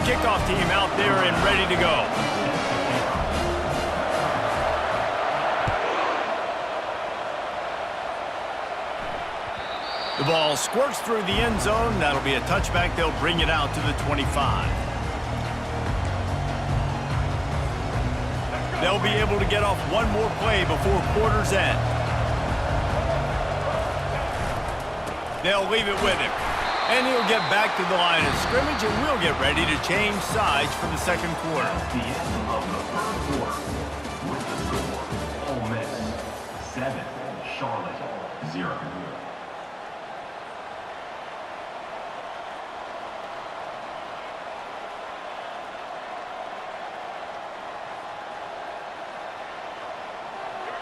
kickoff team out there and ready to go. The ball squirts through the end zone. That'll be a touchback. They'll bring it out to the 25. They'll be able to get off one more play before quarter's end. They'll leave it with him. And he'll get back to the line of scrimmage, and we'll get ready to change sides for the second quarter. The end of the third quarter with the score, Ole Miss 7, Charlotte 0.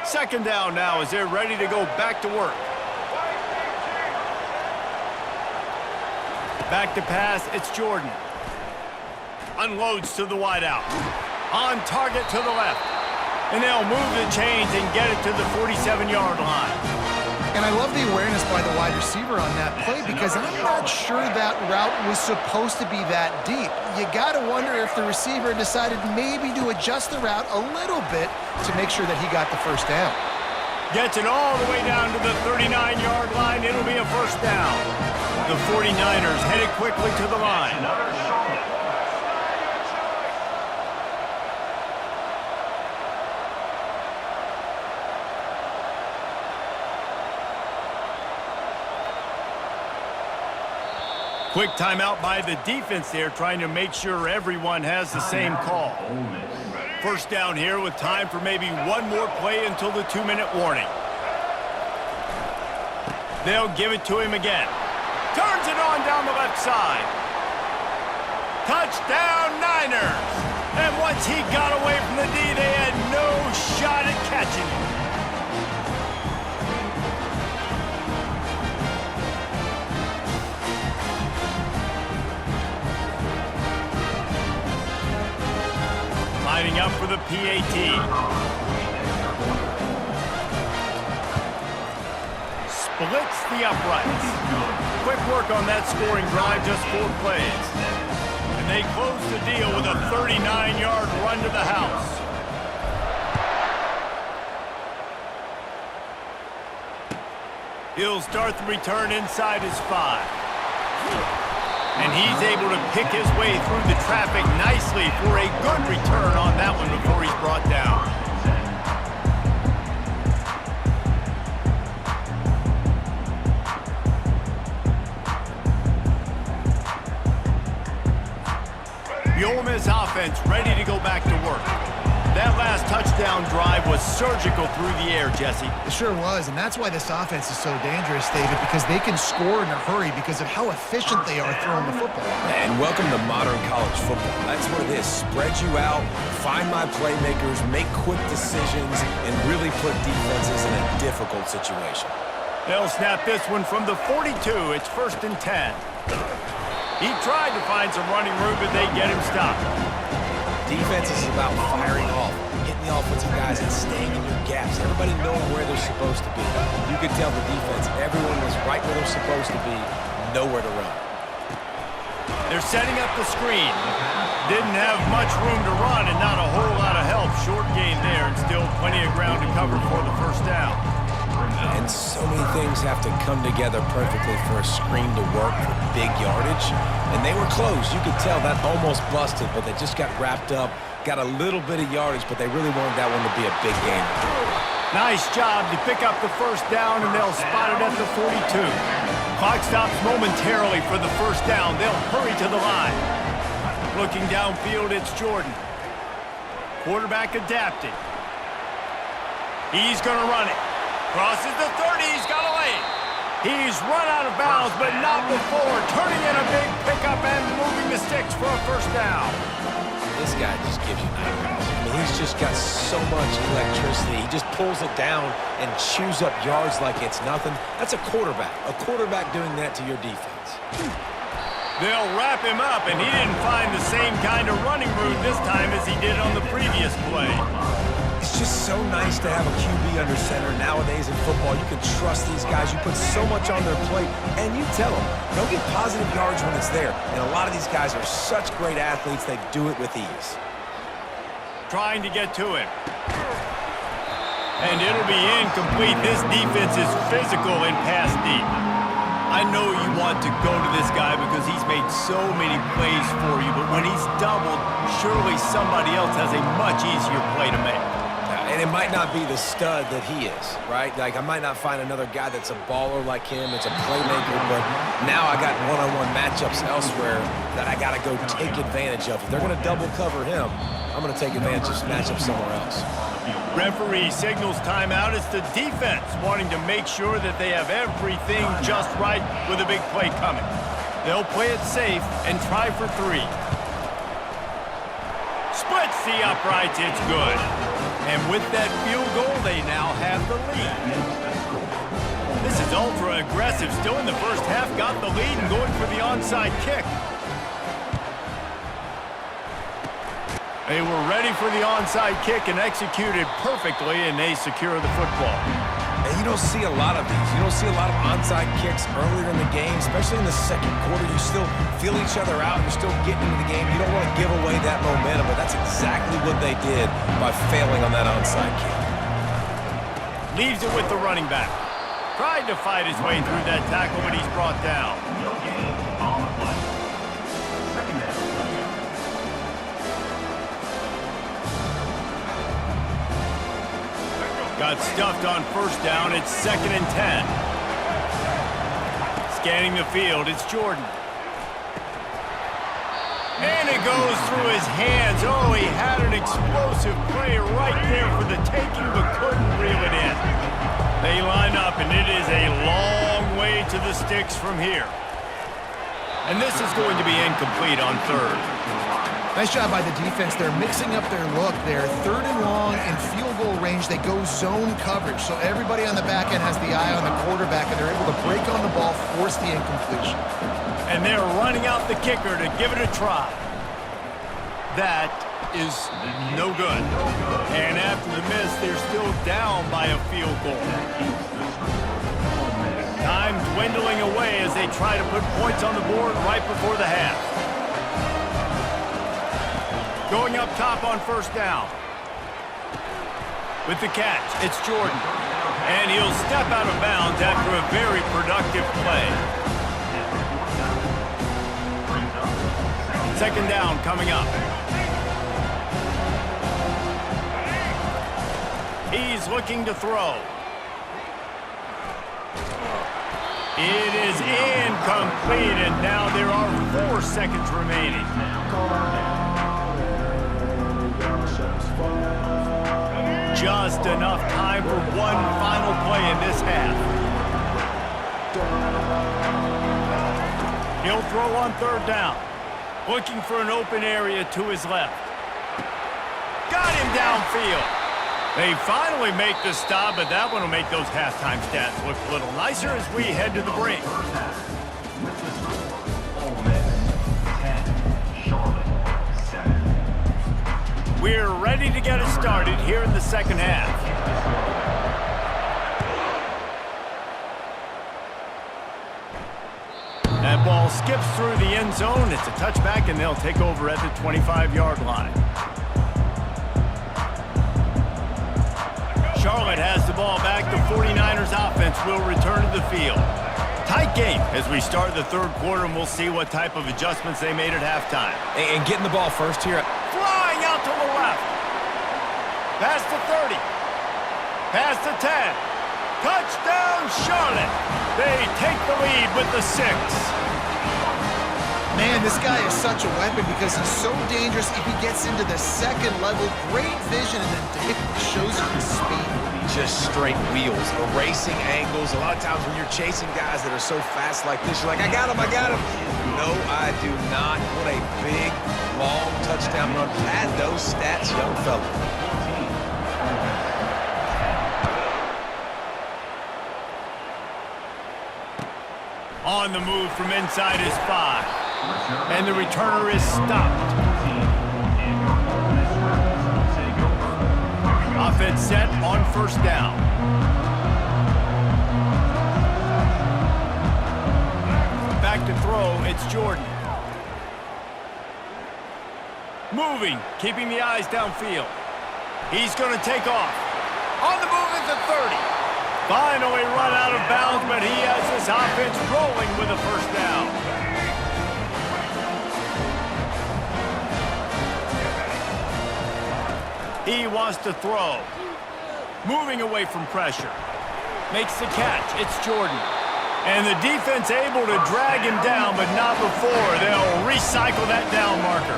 Second down now as they're ready to go back to work. Back to pass, it's Jordan. Unloads to the wideout. On target to the left. And they'll move the chains and get it to the 47-yard line. And I love the awareness by the wide receiver on that play because I'm not sure that route was supposed to be that deep. You got to wonder if the receiver decided maybe to adjust the route a little bit to make sure that he got the first down. Gets it all the way down to the 39-yard line. It'll be a first down. The 49ers headed quickly to the line. Quick timeout by the defense there, trying to make sure everyone has the same call. First down here with time for maybe one more play until the 2-minute warning. They'll give it to him again. Turns it on down the left side. Touchdown, Niners! And once he got away from the D, they had no shot at catching him. Lining up for the PAT. Splits the uprights. Quick work on that scoring drive, just 4 plays. And they close the deal with a 39-yard run to the house. He'll start the return inside his 5. And he's able to pick his way through the traffic nicely for a good return on that one before he's brought down. The Ole Miss offense ready to go back to work. That last touchdown drive was surgical through the air, Jesse. It sure was, and that's why this offense is so dangerous, David, because they can score in a hurry because of how efficient they are throwing the football. And welcome to modern college football. That's what it is. Spread you out, find my playmakers, make quick decisions, and really put defenses in a difficult situation. They'll snap this one from the 42. It's 1st and 10. He tried to find some running room, but they get him stopped. Defense is about firing off, hitting the offensive guys and staying in your gaps. Everybody knowing where they're supposed to be. You could tell the defense, everyone was right where they're supposed to be, nowhere to run. They're setting up the screen. Didn't have much room to run and not a whole lot of help. Short gain there and still plenty of ground to cover for the first down. And so many things have to come together perfectly for a screen to work for big yardage. And they were close. You could tell that almost busted, but they just got wrapped up, got a little bit of yardage, but they really wanted that one to be a big game. Nice job to pick up the first down, and they'll spot it at the 42. Clock stops momentarily for the first down. They'll hurry to the line. Looking downfield, it's Jordan. Quarterback adapted. He's going to run it. Crosses the 30, he's got a lane. He's run out of bounds, but not before. Turning in a big pickup and moving the sticks for a first down. This guy just gives you nightmares. I mean, he's just got so much electricity. He just pulls it down and chews up yards like it's nothing. That's a quarterback. A quarterback doing that to your defense. They'll wrap him up, and he didn't find the same kind of running room this time as he did on the previous play. It's just so nice to have a QB under center. Nowadays in football, you can trust these guys. You put so much on their plate, and you tell them, they'll get positive yards when it's there. And a lot of these guys are such great athletes, they do it with ease. Trying to get to him. And it'll be incomplete. This defense is physical and pass deep. I know you want to go to this guy because he's made so many plays for you, but when he's doubled, surely somebody else has a much easier play to make. And it might not be the stud that he is, right? Like, I might not find another guy that's a baller like him, that's a playmaker, but now I got one-on-one matchups elsewhere that I got to go take advantage of. If they're going to double cover him, I'm going to take advantage of this matchup somewhere else. Referee signals timeout. It's the defense wanting to make sure that they have everything just right with a big play coming. They'll play it safe and try for 3. Splits the uprights. It's good. And with that field goal, they now have the lead. This is ultra aggressive. Still in the first half, got the lead and going for the onside kick. They were ready for the onside kick and executed perfectly, and they secure the football. And you don't see a lot of these. You don't see a lot of onside kicks earlier in the game, especially in the second quarter. You still feel each other out. You're still getting into the game. You don't want to give away that momentum, but that's exactly what they did by failing on that onside kick. Leaves it with the running back. Tried to fight his way through that tackle, but he's brought down. No gain on the play. Second down. Got stuffed on first down. It's 2nd and 10. Scanning the field, it's Jordan. And it goes through his hands. Oh, he had an explosive play right there for the taking, but couldn't reel it in. They line up, and it is a long way to the sticks from here. And this is going to be incomplete on 3rd. Nice job by the defense. They're mixing up their look there. 3rd and long in field goal range. They go zone coverage. So everybody on the back end has the eye on the quarterback, and they're able to break on the ball, force the incompletion. And they're running out the kicker to give it a try. That is no good. And after the miss, they're still down by a field goal. Time dwindling away as they try to put points on the board right before the half. Going up top on first down. With the catch, it's Jordan. And he'll step out of bounds after a very productive play. 2nd down coming up. He's looking to throw. It is incomplete, and now there are 4 seconds remaining. Just enough time for one final play in this half. He'll throw on 3rd down. Looking for an open area to his left. Got him downfield. They finally make the stop, but that one will make those halftime stats look a little nicer as we head to the break. Ole Miss 10, Charlotte 7. We're ready to get it started here in the second half. That ball skips through the end zone. It's a touchback, and they'll take over at the 25-yard line. Charlotte has the ball back. The 49ers offense will return to the field. Tight game as we start the 3rd quarter, and we'll see what type of adjustments they made at halftime. And getting the ball first here. Flying out to the left. Past the 30. Past the 10. Touchdown, Charlotte. They take the lead with the 6. Man, this guy is such a weapon because he's so dangerous if he gets into the 2nd level. Great vision, and then shows you his speed. Just straight wheels, erasing angles. A lot of times when you're chasing guys that are so fast like this, you're like, I got him, I got him. No, I do not. What a big, long touchdown run. Pad those stats, young fella. On the move from inside his 5. And the returner is stopped. offense set on first down. Back to throw, it's Jordan. Moving, keeping the eyes downfield. He's going to take off. On the move at the 30. Finally run out of bounds, but he has this offense rolling with a first down. He wants to throw. Moving away from pressure. Makes the catch. It's Jordan. And the defense able to drag him down, but not before. They'll recycle that down marker.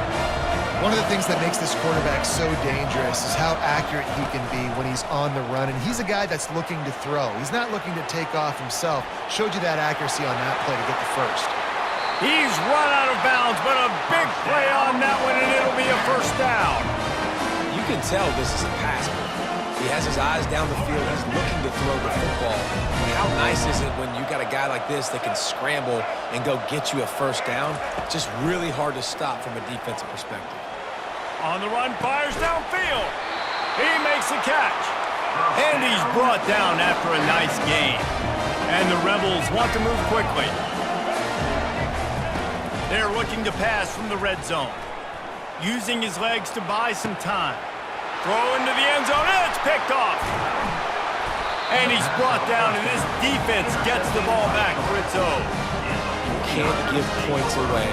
One of the things that makes this quarterback so dangerous is how accurate he can be when he's on the run. And he's a guy that's looking to throw. He's not looking to take off himself. Showed you that accuracy on that play to get the first. He's run out of bounds, but a big play on that one, and it'll be a first down. You can tell this is a pass play. He has his eyes down the field. He's looking to throw the football. But how nice is it when you got a guy like this that can scramble and go get you a first down? It's just really hard to stop from a defensive perspective. On the run, fires downfield. He makes the catch. And he's brought down after a nice gain. And the Rebels want to move quickly. They're looking to pass from the red zone. Using his legs to buy some time. Throw into the end zone, and it's picked off. And he's brought down, and this defense gets the ball back for its own. You can't give points away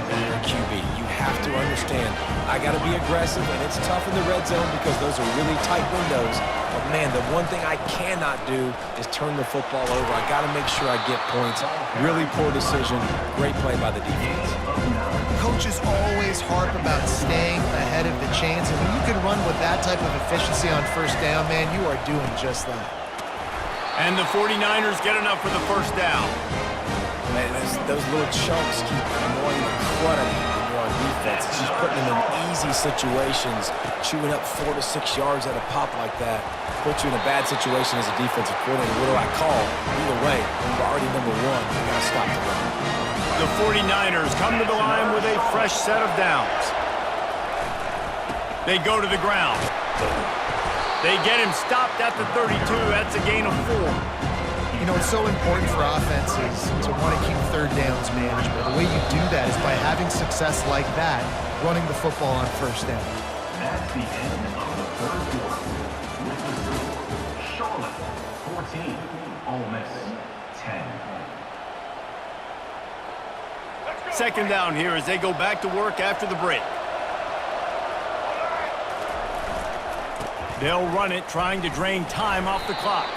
when you're a QB. You have to understand, I got to be aggressive, and it's tough in the red zone because those are really tight windows. But, man, the one thing I cannot do is turn the football over. I got to make sure I get points. Really poor decision. Great play by the defense. Coaches always harp about staying ahead of the chains, and when you can run with that type of efficiency on first down, man, you are doing just that. And the 49ers get enough for the first down. Man, those little chunks keep annoying the crud out of you when you're on defense. It's just putting them in easy situations, chewing up 4 to 6 yards at a pop like that. Puts you in a bad situation as a defensive coordinator. What do I call? Either way, priority number one, you got to stop the run. The 49ers come to the line with a fresh set of downs. They go to the ground. They get him stopped at the 32. That's a gain of 4. You know, it's so important for offenses to want to keep third downs manageable. The way you do that is by having success like that, running the football on first down. That's the end of the third quarter. With the score, Charlotte 14, Ole Miss 10. Second down here as they go back to work after the break. They'll run it, trying to drain time off the clock.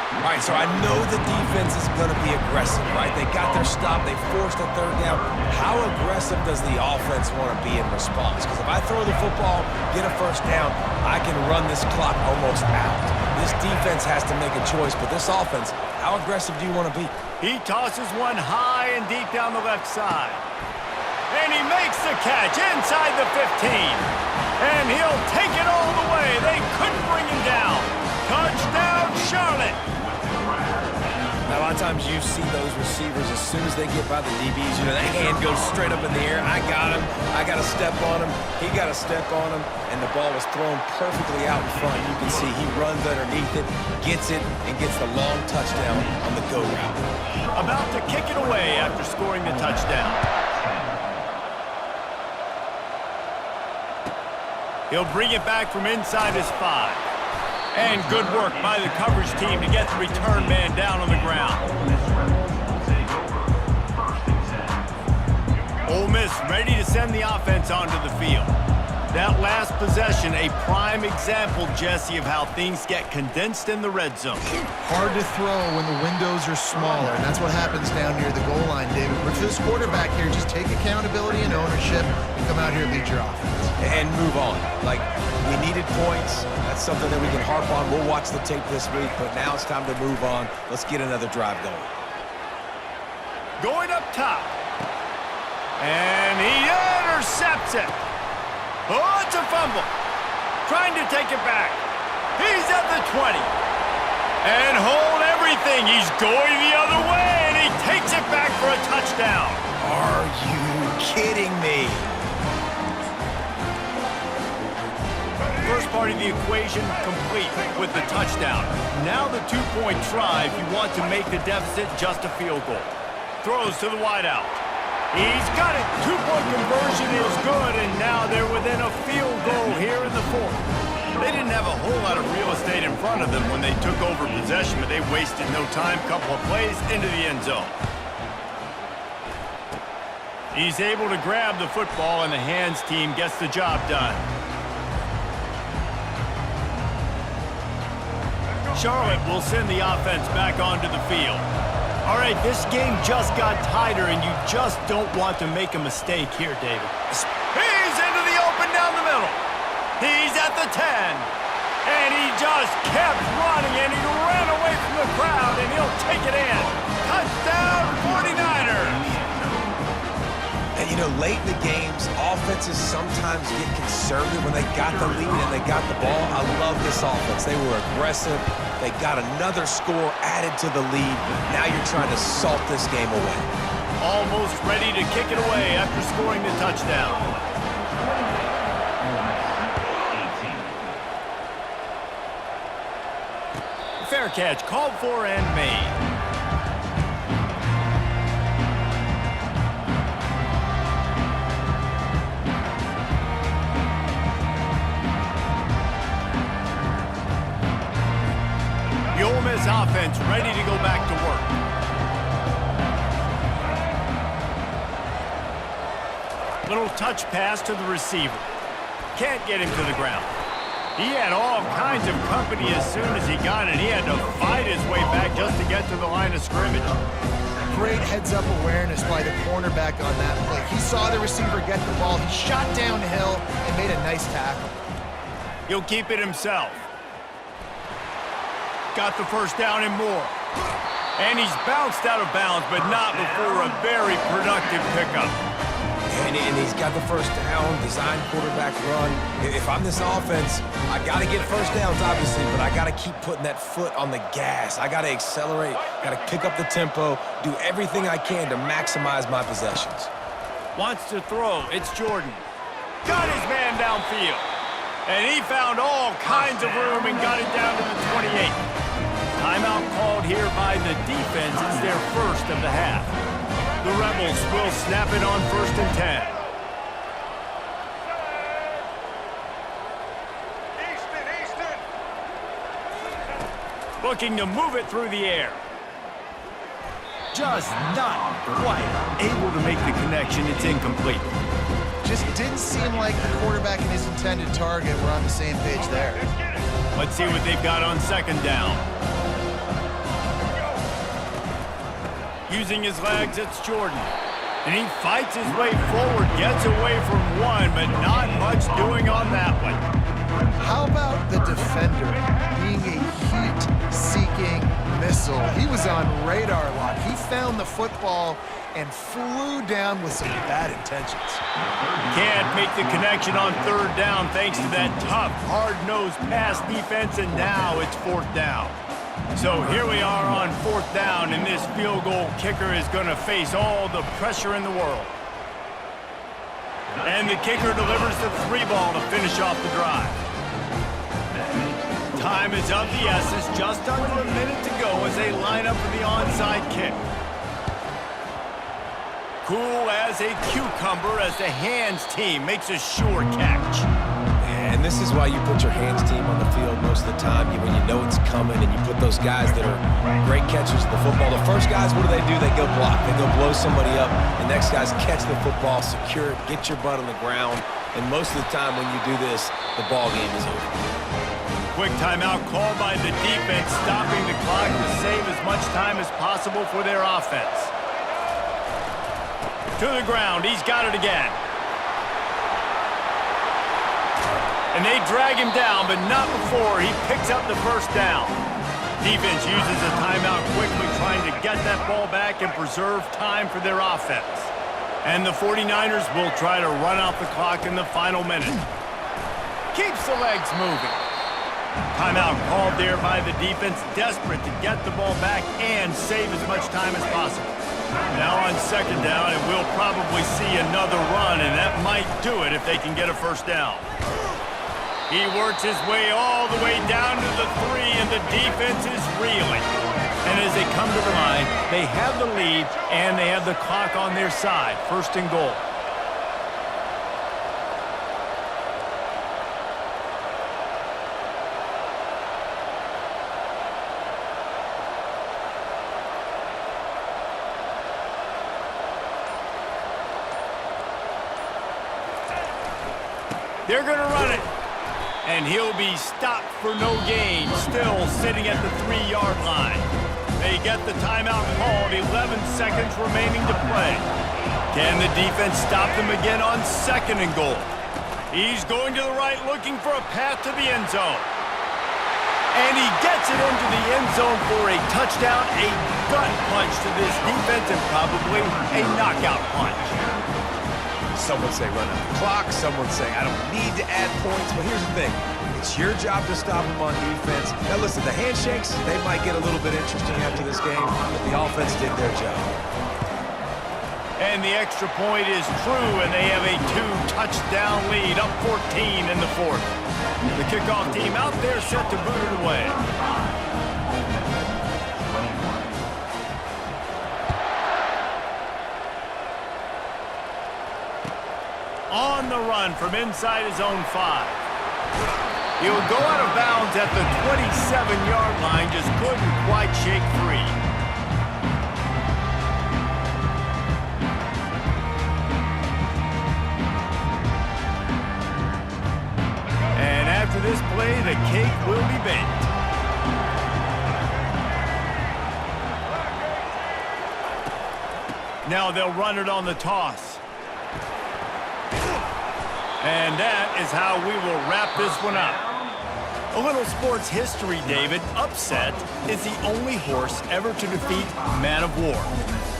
All right, so I know the defense is going to be aggressive, right? They got their stop. They forced a third down. How aggressive does the offense want to be in response? Because if I throw the football, get a first down, I can run this clock almost out. This defense has to make a choice, but this offense, how aggressive do you want to be? He tosses one high and deep down the left side. And he makes the catch inside the 15. And he'll take it all the way. They couldn't bring him down. Touchdown, Charlotte. Now, a lot of times you see those receivers, as soon as they get by the DBs, you know, that hand goes straight up in the air. I got him. I got to step on him. He got to step on him. And the ball was thrown perfectly out in front. You can see he runs underneath it, gets it, and gets the long touchdown on the go route. About to kick it away after scoring the touchdown. He'll bring it back from inside his 5. And good work by the coverage team to get the return man down on the ground. Ole Miss ready to send the offense onto the field. That last possession, a prime example, Jesse, of how things get condensed in the red zone. Hard to throw when the windows are smaller, and that's what happens down near the goal line, David. But for this quarterback here, just take accountability and ownership and come out here and lead your offense. And move on. Like, we needed points. That's something that we can harp on. We'll watch the tape this week, but now it's time to move on. Let's get another drive going. Going up top. And he intercepts it. Oh, it's a fumble. Trying to take it back. He's at the 20. And hold everything. He's going the other way, and he takes it back for a touchdown. Are you kidding me? First part of the equation complete with the touchdown. Now the two-point try if you want to make the deficit just a field goal. Throws to the wideout. He's got it. Two-point conversion is good, and now they're within a field goal here in the fourth. They didn't have a whole lot of real estate in front of them when they took over possession, but they wasted no time. Couple of plays into the end zone. He's able to grab the football, and the hands team gets the job done. Charlotte will send the offense back onto the field. All right, this game just got tighter, and you just don't want to make a mistake here, David. He's into the open down the middle. He's at the 10. And he just kept running, and he ran away from the crowd, and he'll take it in. Touchdown, 49ers. And, you know, late in the games, offenses sometimes get conservative when they got the lead and they got the ball. I love this offense. They were aggressive. They got another score added to the lead. Now you're trying to salt this game away. Almost ready to kick it away after scoring the touchdown. Fair catch called for and made. The Ole Miss offense ready to go back to work. Little touch pass to the receiver. Can't get him to the ground. He had all kinds of company as soon as he got it. He had to fight his way back just to get to the line of scrimmage. Great heads-up awareness by the cornerback on that play. He saw the receiver get the ball. He shot downhill and made a nice tackle. He'll keep it himself. Got the first down and more. And he's bounced out of bounds, but not before a very productive pickup. And he's got the first down, design quarterback run. If I'm this offense, I got to get first downs, obviously, but I got to keep putting that foot on the gas. I got to accelerate, got to pick up the tempo, do everything I can to maximize my possessions. Wants to throw. It's Jordan. Got his man downfield. And he found all kinds of room and got it down to the 28. Timeout called here by the defense. It's their first of the half. The Rebels will snap it on 1st and 10. Looking to move it through the air. Just not quite able to make the connection. It's incomplete. Just didn't seem like the quarterback and his intended target were on the same page there. Let's see what they've got on 2nd down. Using his legs, it's Jordan. And he fights his way forward, gets away from one, but not much doing on that one. How about the defender being a heat-seeking missile? He was on radar lock. He found the football and flew down with some bad intentions. Can't make the connection on 3rd down thanks to that tough, hard-nosed pass defense, and now it's 4th down. So here we are on 4th down, and this field goal kicker is going to face all the pressure in the world. And the kicker delivers the 3-ball to finish off the drive. Time is of the essence, just under a minute to go as they line up for the onside kick. Cool as a cucumber as the hands team makes a sure catch. And this is why you put your hands team on the field most of the time when you know it's coming, and you put those guys that are great catchers of the football. The first guys, what do? They go block. They go blow somebody up. The next guys catch the football, secure it, get your butt on the ground. And most of the time when you do this, the ball game is over. Quick timeout called by the defense, stopping the clock to save as much time as possible for their offense. To the ground, he's got it again. And they drag him down, but not before he picks up the first down. Defense uses a timeout quickly, trying to get that ball back and preserve time for their offense. And the 49ers will try to run out the clock in the final minute. Keeps the legs moving. Timeout called there by the defense, desperate to get the ball back and save as much time as possible. Now on 2nd down, and we'll probably see another run, and that might do it if they can get a first down. He works his way all the way down to the 3, and the defense is reeling. And as they come to the line, they have the lead, and they have the clock on their side. First and goal. They're going to run it. And he'll be stopped for no gain, still sitting at the 3-yard line. They get the timeout called, 11 seconds remaining to play. Can the defense stop them again on second and goal? He's going to the right, looking for a path to the end zone. And he gets it into the end zone for a touchdown, a gut punch to this defense, and probably a knockout punch. Some would say run out the clock. Some would say I don't need to add points. But here's the thing. It's your job to stop them on defense. Now, listen, the handshakes, they might get a little bit interesting after this game, but the offense did their job. And the extra point is true, and they have a 2-touchdown lead, up 14 in the fourth. The kickoff team out there set to boot it away. On the run from inside his own 5. He'll go out of bounds at the 27-yard line, just couldn't quite shake free. And after this play, the cake will be baked. Now they'll run it on the toss. And that is how we will wrap this one up. A little sports history, David. Upset is the only horse ever to defeat Man of War.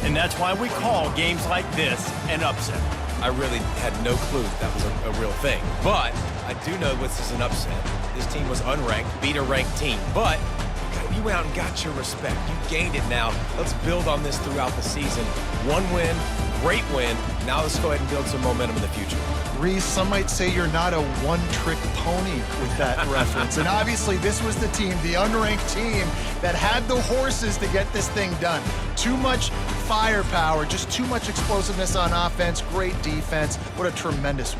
And that's why we call games like this an upset. I really had no clue that was a real thing. But I do know this is an upset. This team was unranked, beat a ranked team. But you went out and got your respect. You gained it now. Let's build on this throughout the season. One win, great win. Now let's go ahead and build some momentum in the future. Reese, some might say you're not a one-trick pony with that reference. And obviously, this was the team, the unranked team, that had the horses to get this thing done. Too much firepower, just too much explosiveness on offense, great defense. What a tremendous win.